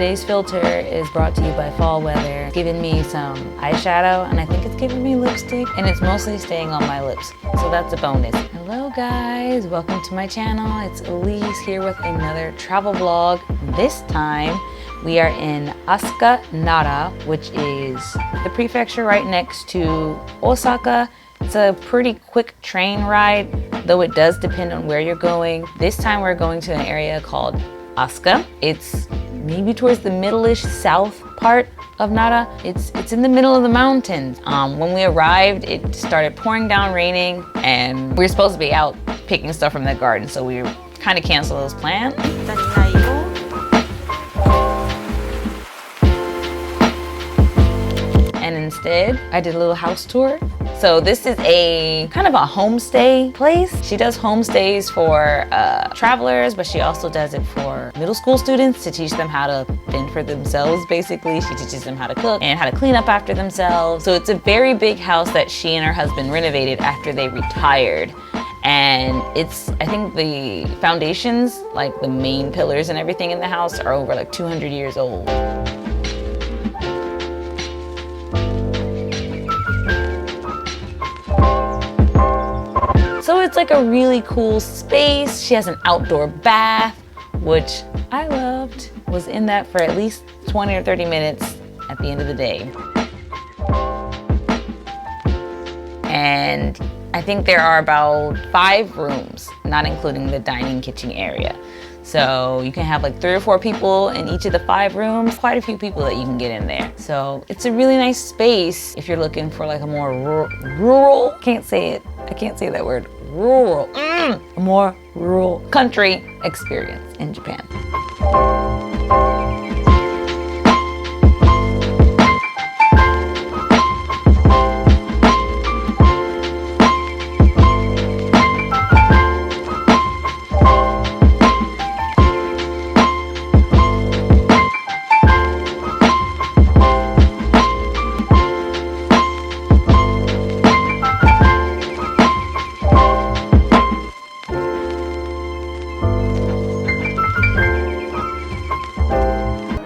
Today's filter is brought to you by Fall Weather. It's giving me some eyeshadow, and I think it's giving me lipstick, and it's mostly staying on my lips, so that's a bonus. Hello guys, welcome to my channel. It's Elise here with another travel vlog. This time we are in ASUKA, Nara, which is the prefecture right next to Osaka. It's a pretty quick train ride, though it does depend on where you're going. This time we're going to an area called ASUKA. It's maybe towards the middle-ish south part of Nara. It's in the middle of the mountains. When we arrived, it started pouring down, raining, and we were supposed to be out picking stuff from the garden, so we kind of canceled those plans. And instead, I did a little house tour. So this is a kind of a homestay place. She does homestays for travelers, but she also does it for middle school students to teach them how to fend for themselves, basically. She teaches them how to cook and how to clean up after themselves. So it's a very big house that she and her husband renovated after they retired. And I think the foundations, like the main pillars and everything in the house, are over like 200 years old. So it's like a really cool space. She has an outdoor bath, which I loved. Was in that for at least 20 or 30 minutes at the end of the day. And I think there are about 5 rooms, not including the dining kitchen area. So you can have like 3 or 4 people in each of the 5 rooms, quite a few people that you can get in there. So it's a really nice space if you're looking for like a more rural, I can't say that word, rural, a more rural country experience in Japan.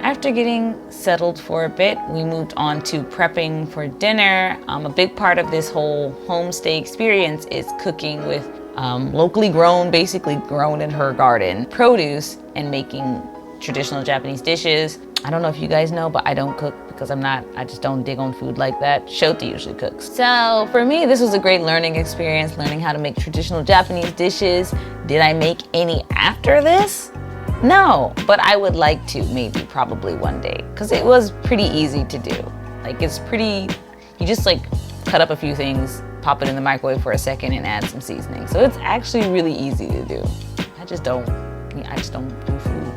After getting settled for a bit, we moved on to prepping for dinner. A big part of this whole homestay experience is cooking with locally grown, basically grown in her garden, produce, and making traditional Japanese dishes. I don't know if you guys know, but I don't cook because I just don't dig on food like that. Shota usually cooks. So for me, this was a great learning experience, learning how to make traditional Japanese dishes. Did I make any after this? No, but I would like to, probably one day, because it was pretty easy to do. Like you just like cut up a few things, pop it in the microwave for a second and add some seasoning. So it's actually really easy to do. I just don't do food.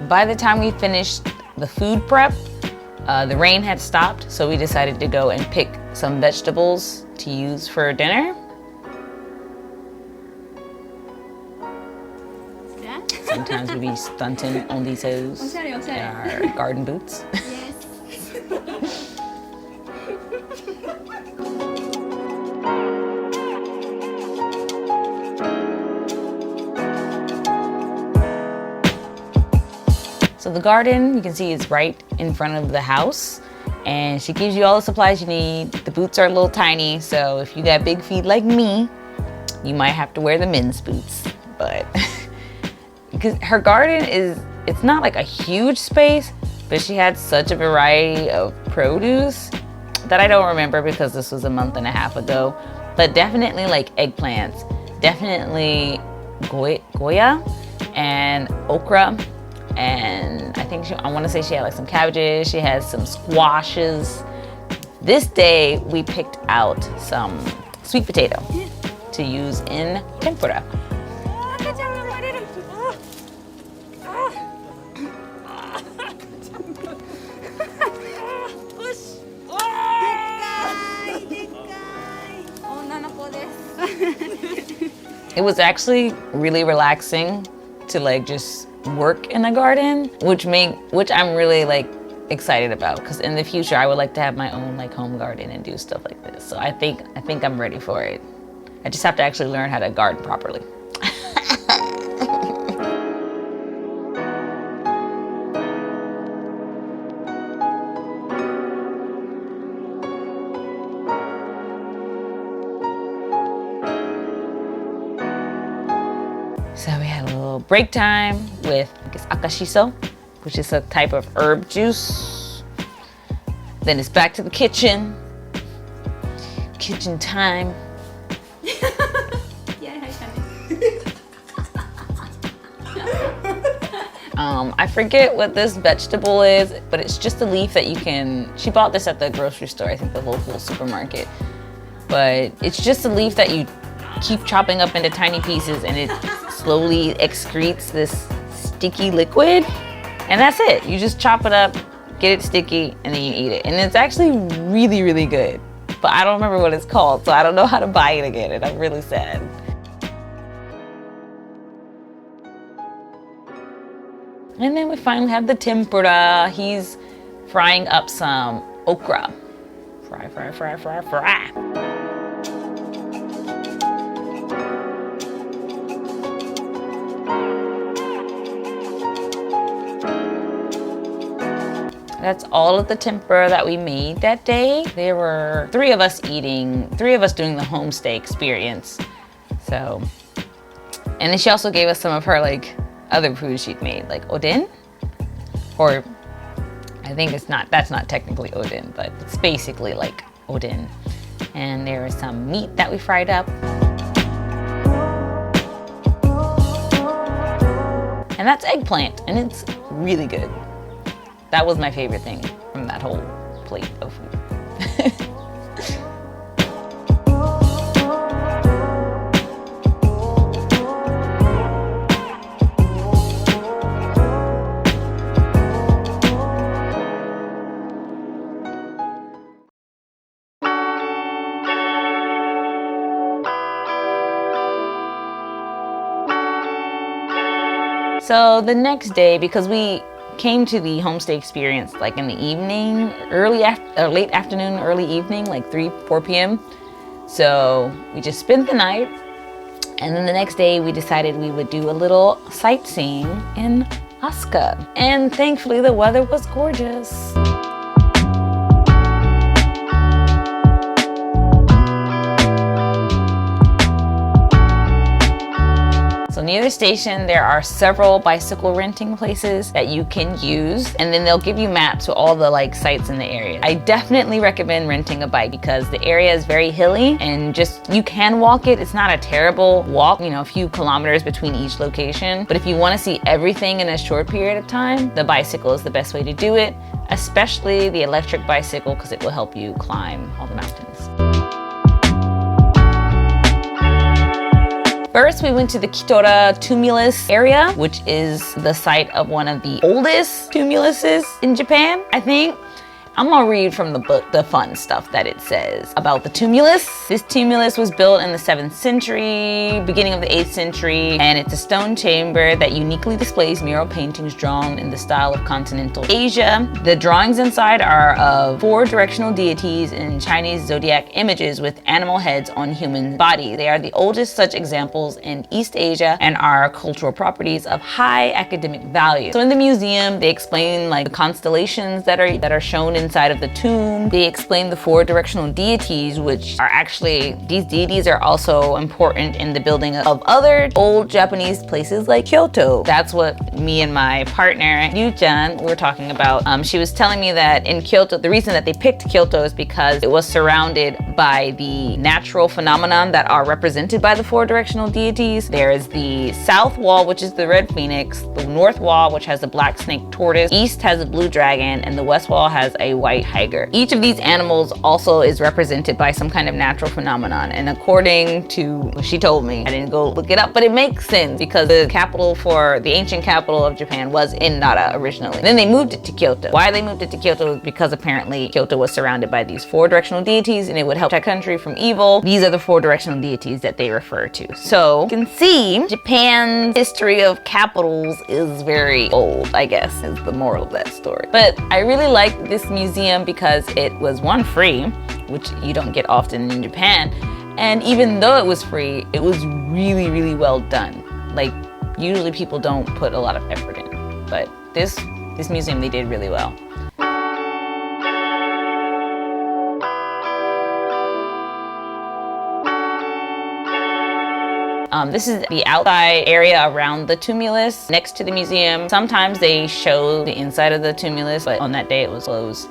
By the time we finished the food prep, the rain had stopped, so we decided to go and pick some vegetables to use for dinner. Sometimes we be stunting on these toes in our garden boots. So the garden, you can see, is right in front of the house, and she gives you all the supplies you need. The boots are a little tiny, so if you got big feet like me, you might have to wear the men's boots. But because her garden it's not like a huge space, but she had such a variety of produce that I don't remember because this was a month and a half ago. But definitely like eggplants, definitely goya and okra. And I want to say she had like some cabbages, she has some squashes. This day we picked out some sweet potato to use in tempura. It was actually really relaxing to like just work in a garden, which I'm really like excited about, because in the future I would like to have my own like home garden and do stuff like this. So I think I'm ready for it. I just have to actually learn how to garden properly. So we had a little break time with akashiso, which is a type of herb juice. Then it's back to the kitchen. Kitchen time. I forget what this vegetable is, but it's just a leaf that you can, she bought this at the grocery store, I think the local supermarket. But it's just a leaf that you keep chopping up into tiny pieces, and it slowly excretes this sticky liquid. And that's it. You just chop it up, get it sticky, and then you eat it. And it's actually really, really good. But I don't remember what it's called, so I don't know how to buy it again, and I'm really sad. And then we finally have the tempura. He's frying up some okra. Fry, fry, fry, fry, fry. That's all of the tempura that we made that day. There were three of us doing the homestay experience. So, and then she also gave us some of her like other food she'd made, like oden, or I think that's not technically oden, but it's basically like oden. And there was some meat that we fried up. And that's eggplant, and it's really good. That was my favorite thing from that whole plate of food. So the next day, because we came to the homestay experience like in the evening, late afternoon, early evening, like 3-4 p.m. So we just spent the night, and then the next day we decided we would do a little sightseeing in ASUKA. And thankfully the weather was gorgeous. So near the station, there are several bicycle renting places that you can use, and then they'll give you maps to all the like sites in the area. I definitely recommend renting a bike because the area is very hilly, and you can walk it. It's not a terrible walk, a few kilometers between each location. But if you want to see everything in a short period of time, the bicycle is the best way to do it, especially the electric bicycle, because it will help you climb all the mountains. First, we went to the Kyoto tumulus area, which is the site of one of the oldest tumuluses in Japan, I think. I'm gonna read from the book the fun stuff that it says about the tumulus. This tumulus was built in the 7th century, beginning of the 8th century, and it's a stone chamber that uniquely displays mural paintings drawn in the style of continental Asia. The drawings inside are of 4 directional deities in Chinese zodiac images with animal heads on human bodies. They are the oldest such examples in East Asia and are cultural properties of high academic value. So in the museum, they explain like the constellations that are shown inside of the tomb. They explain the 4 directional deities, which are actually, these deities are also important in the building of other old Japanese places like Kyoto. That's what me and my partner, Yu-chan, were talking about. She was telling me that in Kyoto, the reason that they picked Kyoto is because it was surrounded by the natural phenomenon that are represented by the 4 directional deities. There is the south wall, which is the red phoenix, the north wall, which has the black snake tortoise, east has a blue dragon, and the west wall has a a white tiger. Each of these animals also is represented by some kind of natural phenomenon. And according to what she told me, I didn't go look it up, but it makes sense because the ancient capital of Japan was in Nara originally. Then they moved it to Kyoto. Why they moved it to Kyoto was because apparently Kyoto was surrounded by these 4 directional deities and it would help that country from evil. These are the 4 directional deities that they refer to. So you can see Japan's history of capitals is very old, I guess, is the moral of that story. But I really like this museum because it was one, free, which you don't get often in Japan. And even though it was free, it was really, really well done. Like, usually people don't put a lot of effort in, but this museum, they did really well. This is the outside area around the tumulus next to the museum. Sometimes they show the inside of the tumulus, but on that day it was closed.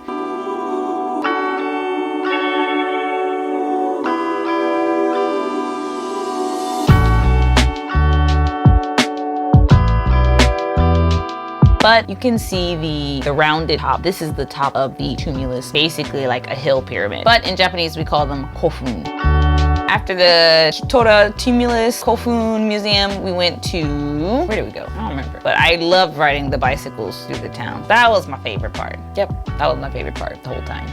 But you can see the rounded top. This is the top of the tumulus, basically like a hill pyramid. But in Japanese, we call them kofun. After the Tora Tumulus Kofun Museum, we went to, where did we go? I don't remember. But I loved riding the bicycles through the town. That was my favorite part. Yep, that was my favorite part the whole time.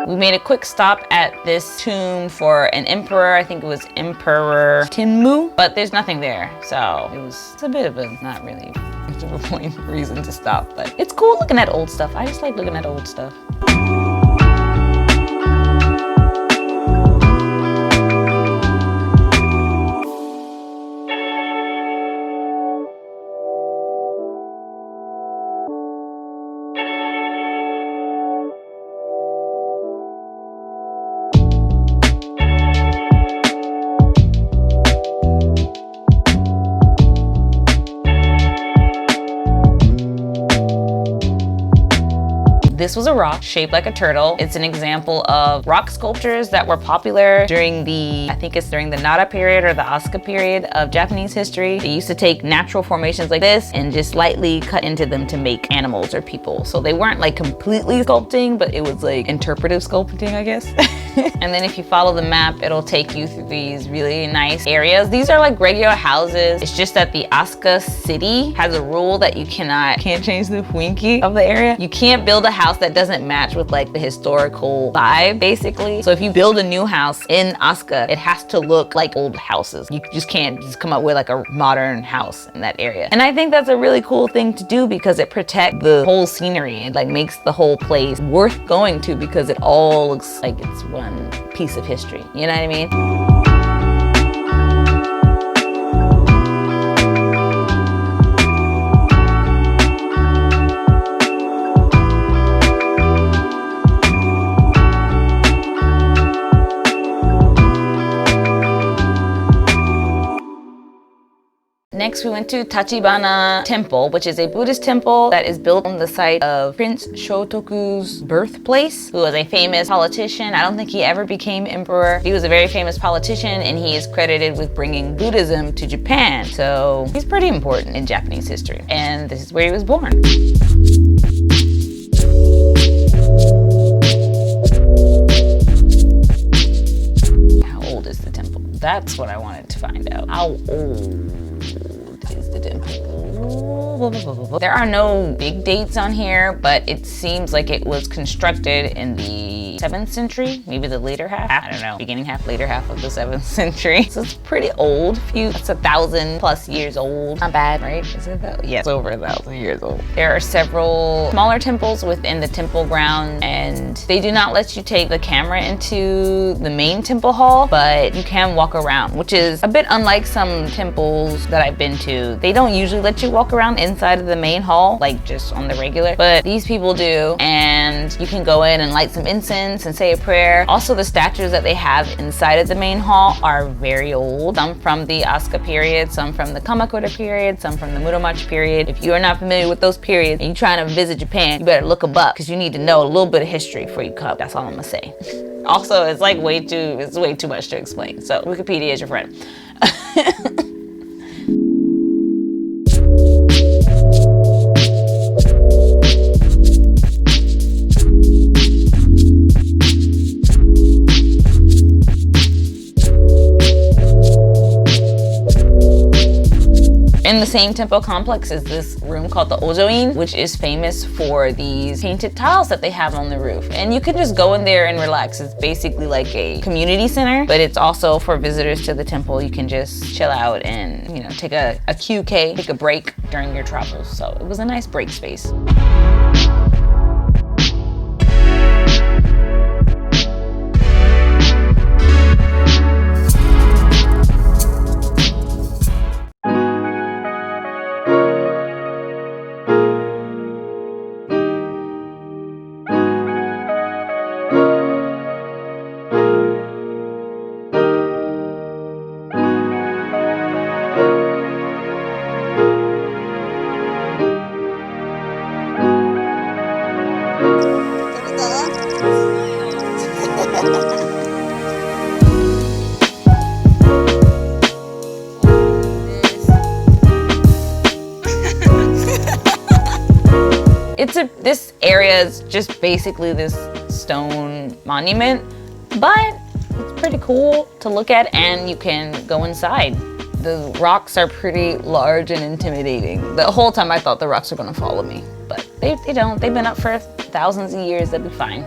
We made a quick stop at this tomb for an emperor. I think it was Emperor Tenmu, but there's nothing there. So it's a bit of a, not really much of a point reason to stop, but it's cool looking at old stuff. I just like looking at old stuff. This was a rock shaped like a turtle. It's an example of rock sculptures that were popular during I think it's during the Nara period or the ASUKA period of Japanese history. They used to take natural formations like this and just lightly cut into them to make animals or people. So they weren't like completely sculpting, but it was like interpretive sculpting, I guess. And then if you follow the map, it'll take you through these really nice areas. These are like regular houses. It's just that the ASUKA city has a rule that you can't change the雰囲気of the area. You can't build a house that doesn't match with like the historical vibe, basically. So if you build a new house in ASUKA, it has to look like old houses. You just can't just come up with like a modern house in that area. And I think that's a really cool thing to do because it protects the whole scenery. It like makes the whole place worth going to because it all looks like it's one piece of history. You know what I mean? Next, we went to Tachibana Temple, which is a Buddhist temple that is built on the site of Prince Shotoku's birthplace, who was a famous politician. I don't think he ever became emperor. He was a very famous politician, and he is credited with bringing Buddhism to Japan. So he's pretty important in Japanese history. And this is where he was born. How old is the temple? That's what I wanted to find out. How old is the temple? There are no big dates on here, but it seems like it was constructed in the 7th century, maybe the later half. I don't know, beginning half, later half of the 7th century. So it's pretty old. It's 1,000+ years old. Not bad, right? Is it that? Yeah, it's over 1,000 years old. There are several smaller temples within the temple ground, and they do not let you take the camera into the main temple hall, but you can walk around, which is a bit unlike some temples that I've been to. They don't usually let you walk around inside of the main hall, like just on the regular, but these people do, and you can go in and light some incense and say a prayer. Also, the statues that they have inside of the main hall are very old. Some from the Asuka period, some from the Kamakura period, some from the Muromachi period. If you are not familiar with those periods and you're trying to visit Japan, you better look them up because you need to know a little bit of history before you come. That's all I'm gonna say. Also, it's like way too much to explain. So Wikipedia is your friend. In the same temple complex is this room called the Ojoin, which is famous for these painted tiles that they have on the roof. And you can just go in there and relax. It's basically like a community center, but it's also for visitors to the temple. You can just chill out and, you know, take a QK, take a break during your travels. So it was a nice break space. This area is just basically this stone monument, but it's pretty cool to look at, and you can go inside. The rocks are pretty large and intimidating. The whole time I thought the rocks were gonna follow me, but they don't. They've been up for thousands of years, they'll be fine.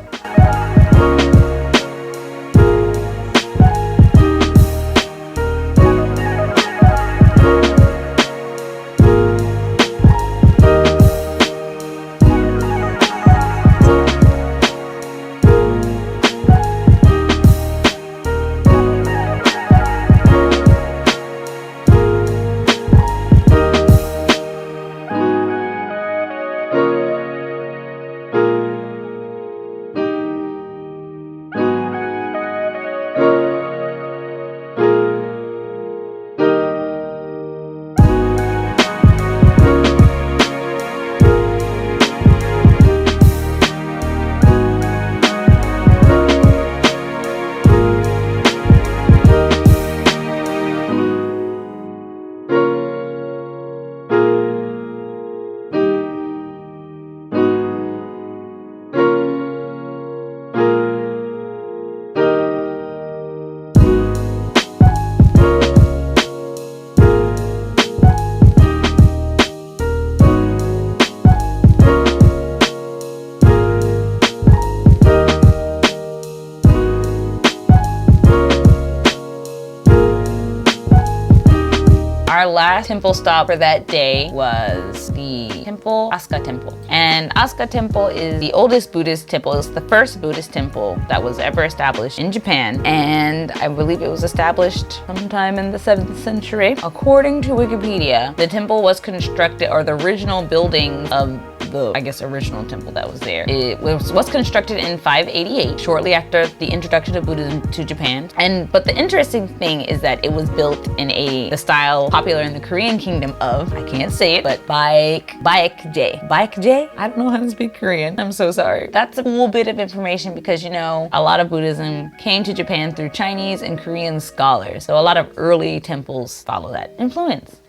Our last temple stop for that day was the temple, Asuka Temple. And Asuka Temple is the oldest Buddhist temple. It's the first Buddhist temple that was ever established in Japan. And I believe it was established sometime in the 7th century. According to Wikipedia, the temple was constructed, or the original building of the, I guess, original temple that was there. It was constructed in 588, shortly after the introduction of Buddhism to Japan. But the interesting thing is that it was built in the style popular in the Korean kingdom of, I can't say it, but Baekje. Baekje? I don't know how to speak Korean. I'm so sorry. That's a cool bit of information because, you know, a lot of Buddhism came to Japan through Chinese and Korean scholars. So a lot of early temples follow that influence.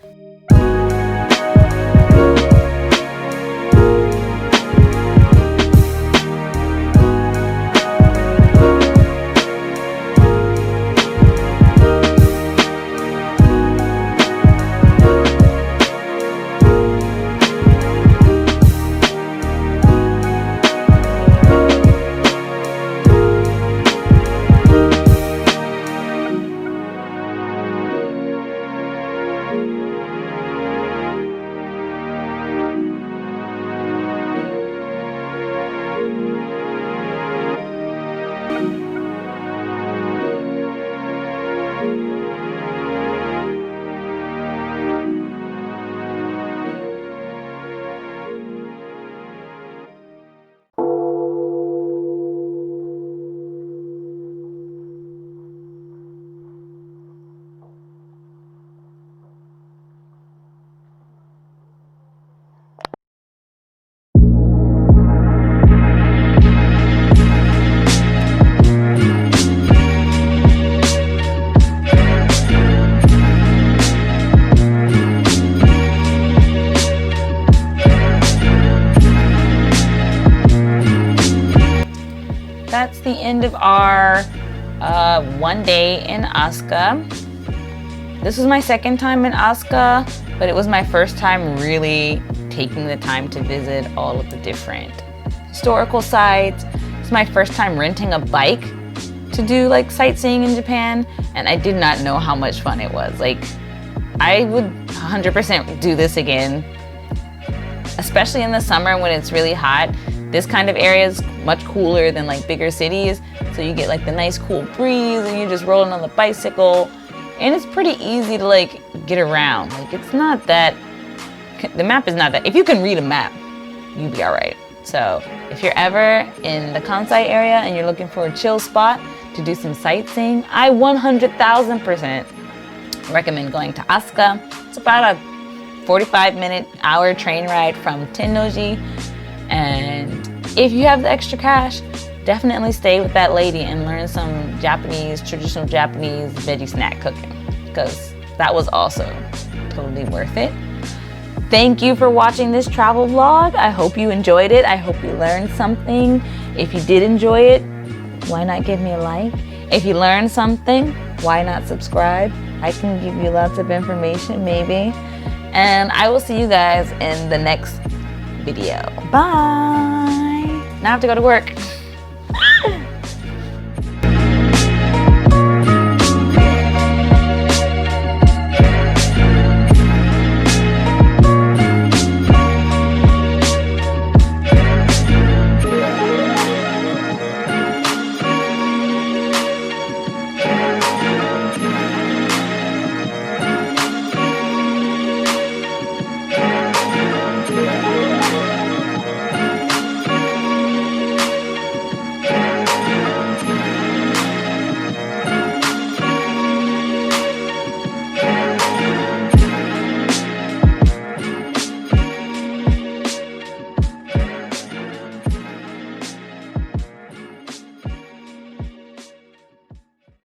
end of our one day in ASUKA. This was my second time in ASUKA, but it was my first time really taking the time to visit all of the different historical sites. It's my first time renting a bike to do like sightseeing in Japan, and I did not know how much fun it was. Like, I would 100% do this again, especially in the summer when it's really hot. This kind of area is much cooler than like bigger cities, so you get like the nice cool breeze and you're just rolling on the bicycle, and it's pretty easy to like get around. Like, it's not that, the map is not that, if you can read a map, you'll be all right. So if you're ever in the Kansai area and you're looking for a chill spot to do some sightseeing, I 100,000% recommend going to ASUKA. It's about a 45-minute hour train ride from Tennoji, and if you have the extra cash, definitely stay with that lady and learn some traditional Japanese veggie snack cooking, because that was also totally worth it. Thank you for watching this travel vlog. I hope you enjoyed it. I hope you learned something. If you did enjoy it, why not give me a like? If you learned something, why not subscribe? I can give you lots of information, maybe. And I will see you guys in the next video. Bye. Now I have to go to work.